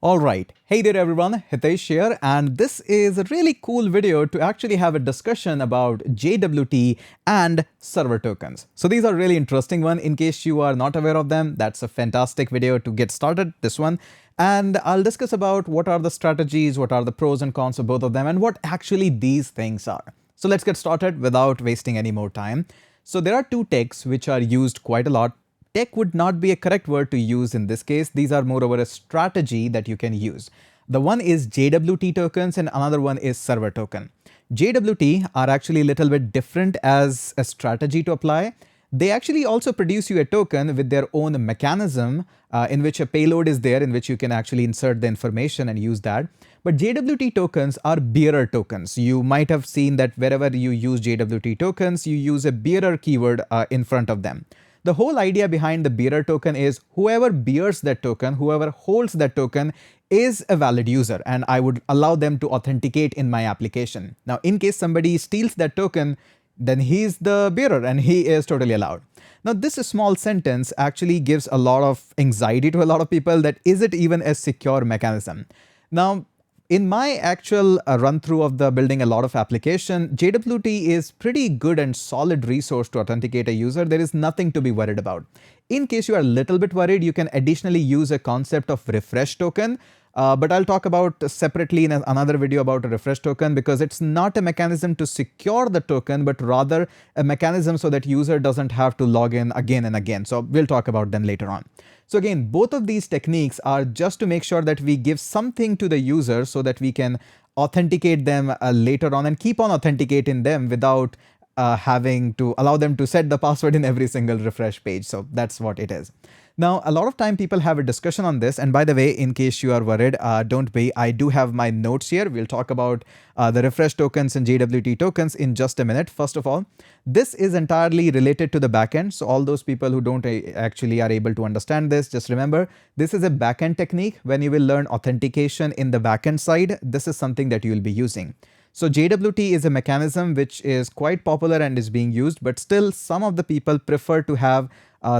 Alright, hey there everyone, Hitesh here, and this is a really cool video to actually have a discussion about JWT and server tokens. So these are really interesting one. In case you are not aware of them, that's a fantastic video to get started, this one. And I'll discuss about what are the strategies, what are the pros and cons of both of them, and what actually these things are. So let's get started without wasting any more time. So there are two techs which are used quite a lot. Tech would not be a correct word to use in this case. These are moreover a strategy that you can use. The one is JWT tokens and another one is server token. JWT are actually a little bit different as a strategy to apply. They actually also produce you a token with their own mechanism in which a payload is there in which you can actually insert the information and use that. But JWT tokens are bearer tokens. You might have seen that wherever you use JWT tokens, you use a bearer keyword in front of them. The whole idea behind the bearer token is whoever bears that token, whoever holds that token is a valid user, and I would allow them to authenticate in my application. Now, in case somebody steals that token, then he's the bearer and he is totally allowed. Now, this small sentence actually gives a lot of anxiety to a lot of people that is it even a secure mechanism? Now, in my actual run through of the building a lot of application, JWT is pretty good and solid resource to authenticate a user. There is nothing to be worried about. In case you are a little bit worried, you can additionally use a concept of refresh token. But I'll talk about separately in another video about a refresh token because it's not a mechanism to secure the token, but rather a mechanism so that user doesn't have to log in again and again. So we'll talk about them later on. So again, both of these techniques are just to make sure that we give something to the user so that we can authenticate them later on and keep on authenticating them without having to allow them to set the password in every single refresh page. So that's what it is. Now, a lot of time people have a discussion on this. And by the way, in case you are worried, don't be. I do have my notes here. We'll talk about the refresh tokens and JWT tokens in just a minute. First of all, this is entirely related to the backend. So all those people who don't actually are able to understand this, just remember, this is a backend technique. When you will learn authentication in the backend side, this is something that you will be using. So JWT is a mechanism which is quite popular and is being used, but still some of the people prefer to have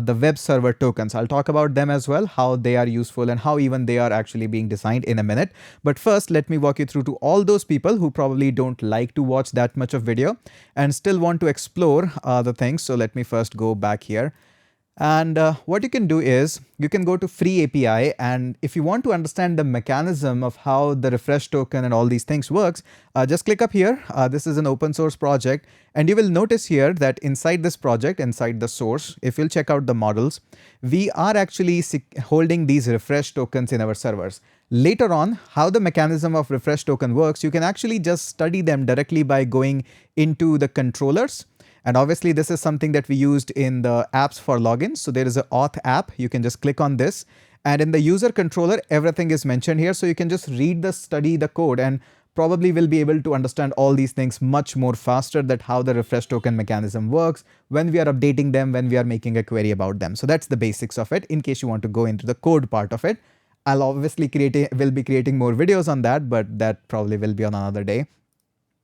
the web server tokens. I'll talk about them as well, how they are useful and how even they are actually being designed in a minute. But first, let me walk you through to all those people who probably don't like to watch that much of video and still want to explore the things. So let me first go back here. And what you can do is you can go to free API, and if you want to understand the mechanism of how the refresh token and all these things works, just click up here. This is an open source project, and you will notice here that inside this project, inside the source, if you'll check out the models, we are actually holding these refresh tokens in our servers. Later on, how the mechanism of refresh token works, you can actually just study them directly by going into the controllers. And obviously, this is something that we used in the apps for login. So there is an auth app. You can just click on this. And in the user controller, everything is mentioned here. So you can just read study the code and probably will be able to understand all these things much more faster, that how the refresh token mechanism works, when we are updating them, when we are making a query about them. So that's the basics of it. In case you want to go into the code part of it, I'll obviously will be creating more videos on that, but that probably will be on another day.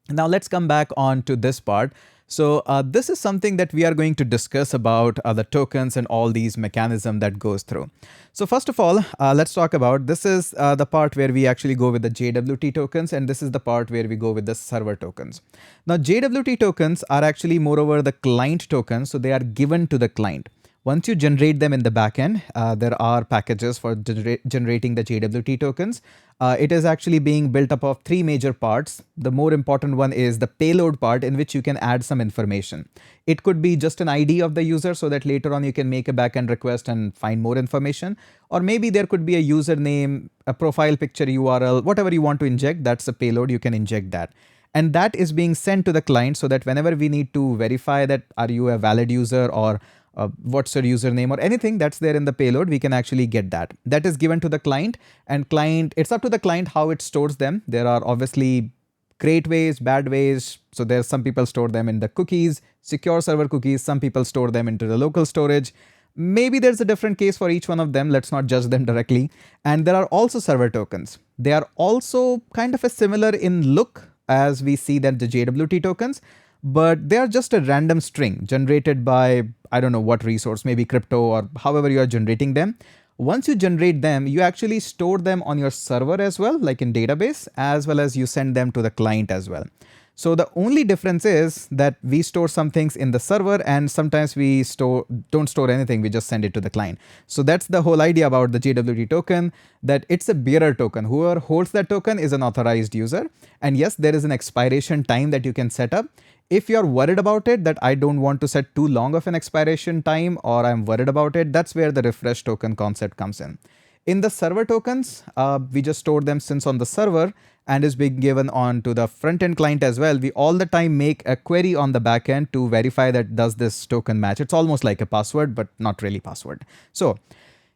Now let's come back on to this part. So this is something that we are going to discuss about the tokens and all these mechanism that goes through. So first of all, let's talk about this is the part where we actually go with the JWT tokens, and this is the part where we go with the server tokens. Now JWT tokens are actually moreover the client tokens, so they are given to the client. Once you generate them in the backend, there are packages for generating the JWT tokens. It is actually being built up of three major parts. The more important one is the payload part, in which you can add some information. It could be just an ID of the user so that later on you can make a backend request and find more information. Or maybe there could be a username, a profile picture URL, whatever you want to inject, that's a payload, you can inject that. And that is being sent to the client so that whenever we need to verify that are you a valid user or what's your username or anything that's there in the payload, we can actually get that. That is given to the client, and it's up to the client how it stores them. There are obviously great ways, bad ways. So there's some people store them in the cookies, secure server cookies. Some people store them into the local storage. Maybe there's a different case for each one of them. Let's not judge them directly. And there are also server tokens. They are also kind of a similar in look as we see that the JWT tokens, but they are just a random string generated by, I don't know what resource, maybe crypto or however you are generating them. Once you generate them, you actually store them on your server as well, like in database, as well as you send them to the client as well. So the only difference is that we store some things in the server, and sometimes we don't store anything, we just send it to the client. So that's the whole idea about the JWT token, that it's a bearer token. Whoever holds that token is an authorized user. And yes, there is an expiration time that you can set up. If you're worried about it, that I don't want to set too long of an expiration time, or I'm worried about it, that's where the refresh token concept comes in. In the server tokens, we just store them since on the server and is being given on to the front-end client as well. We all the time make a query on the backend to verify that does this token match. It's almost like a password, but not really password. So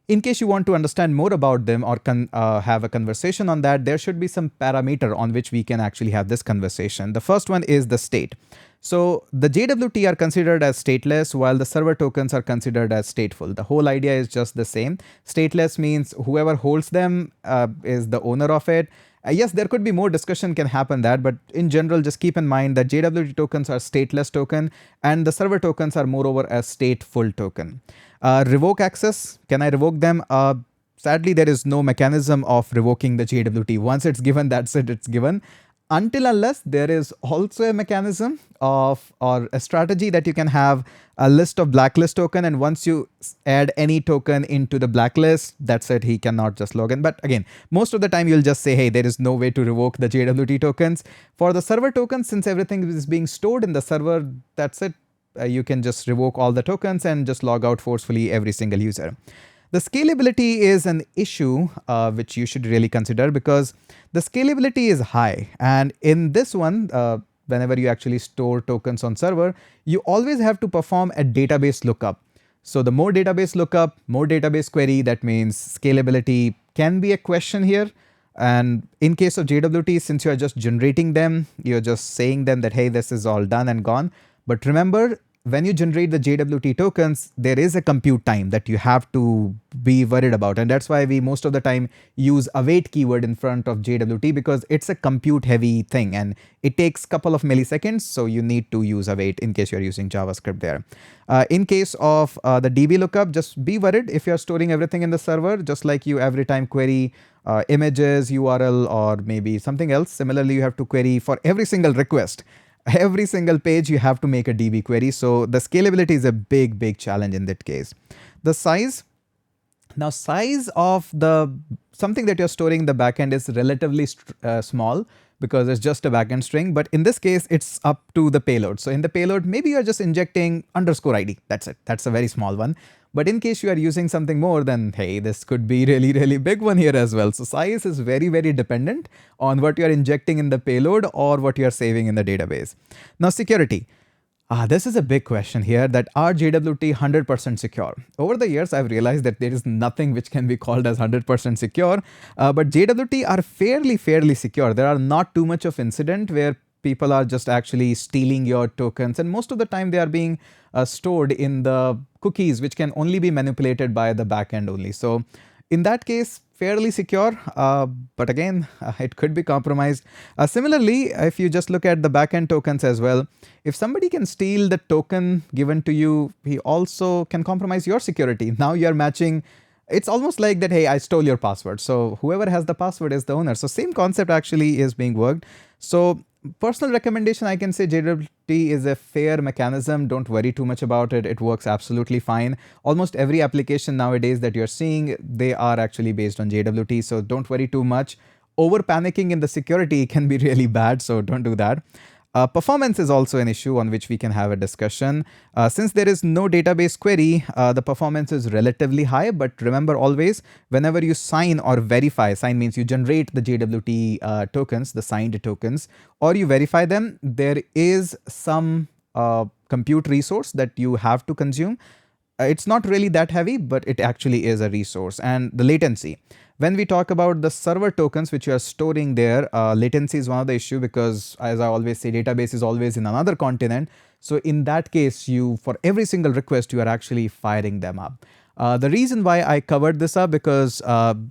in case you want to understand more about them or have a conversation on that, there should be some parameter on which we can actually have this conversation. The first one is the state. So the JWT are considered as stateless, while the server tokens are considered as stateful. The whole idea is just the same. Stateless means whoever holds them is the owner of it. Yes, there could be more discussion can happen that, but in general, just keep in mind that JWT tokens are stateless token and the server tokens are moreover a stateful token. Revoke access, can I revoke them? Sadly, there is no mechanism of revoking the JWT. Once it's given, that's it, it's given. Until unless there is also a mechanism of or a strategy that you can have a list of blacklist token, and once you add any token into the blacklist, that's it, he cannot just log in. But again, most of the time you'll just say, hey, there is no way to revoke the JWT tokens. For the server tokens, since everything is being stored in the server, that's it. You can just revoke all the tokens and just log out forcefully every single user. The scalability is an issue which you should really consider, because the scalability is high. And in this one, whenever you actually store tokens on server, you always have to perform a database lookup. So the more database lookup, more database query, that means scalability can be a question here. And in case of JWT, since you're just generating them, you're just saying them that, hey, this is all done and gone. But remember, when you generate the JWT tokens, there is a compute time that you have to be worried about. And that's why we most of the time use await keyword in front of JWT, because it's a compute heavy thing and it takes a couple of milliseconds. So you need to use await in case you're using JavaScript there. In case of the DB lookup, just be worried if you're storing everything in the server, just like you every time query images, URL, or maybe something else. Similarly, you have to query for every single request. Every single page you have to make a DB query. So the scalability is a big challenge in that case. The size. Now size of something that you're storing in the backend is relatively small, because it's just a backend string. But in this case, it's up to the payload. So in the payload, maybe you're just injecting _ID. That's it. That's a very small one. But in case you are using something more, then hey, this could be really big one here as well. So size is very dependent on what you're injecting in the payload or what you're saving in the database. Now security. This is a big question here, that are JWT 100% secure? Over the years, I've realized that there is nothing which can be called as 100% secure, but JWT are fairly secure. There are not too much of incident where people are just actually stealing your tokens, and most of the time they are being stored in the cookies, which can only be manipulated by the backend only. So in that case, fairly secure, but again, it could be compromised. Similarly, if you just look at the backend tokens as well, if somebody can steal the token given to you, he also can compromise your security. Now you're matching. It's almost like that, hey, I stole your password. So whoever has the password is the owner. So same concept actually is being worked. So personal recommendation, I can say JWT is a fair mechanism. Don't worry too much about it. It works absolutely fine. Almost every application nowadays that you're seeing, they are actually based on JWT. So don't worry too much. Over panicking in the security can be really bad. So don't do that. Performance is also an issue on which we can have a discussion. Since there is no database query, the performance is relatively high. But remember always, whenever you sign or verify, sign means you generate the JWT tokens, the signed tokens, or you verify them, there is some compute resource that you have to consume. It's not really that heavy, but it actually is a resource. And the latency. When we talk about the server tokens which you are storing there, latency is one of the issue, because as I always say, database is always in another continent. So in that case, for every single request, you are actually firing them up. The reason why I covered this up, because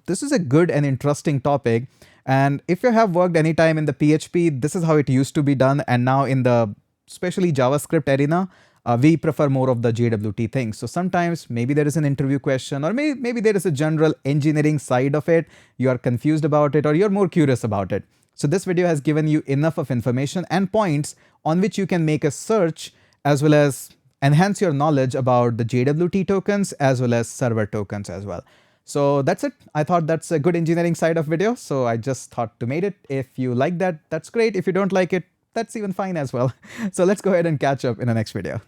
this is a good and interesting topic. And if you have worked anytime in the PHP, this is how it used to be done. And now in the especially JavaScript arena, we prefer more of the JWT things. So sometimes maybe there is an interview question, or maybe there is a general engineering side of it. You are confused about it, or you're more curious about it. So this video has given you enough of information and points on which you can make a search, as well as enhance your knowledge about the JWT tokens as well as server tokens as well. So that's it. I thought that's a good engineering side of video. So I just thought to make it. If you like that, that's great. If you don't like it, that's even fine as well. So let's go ahead and catch up in the next video.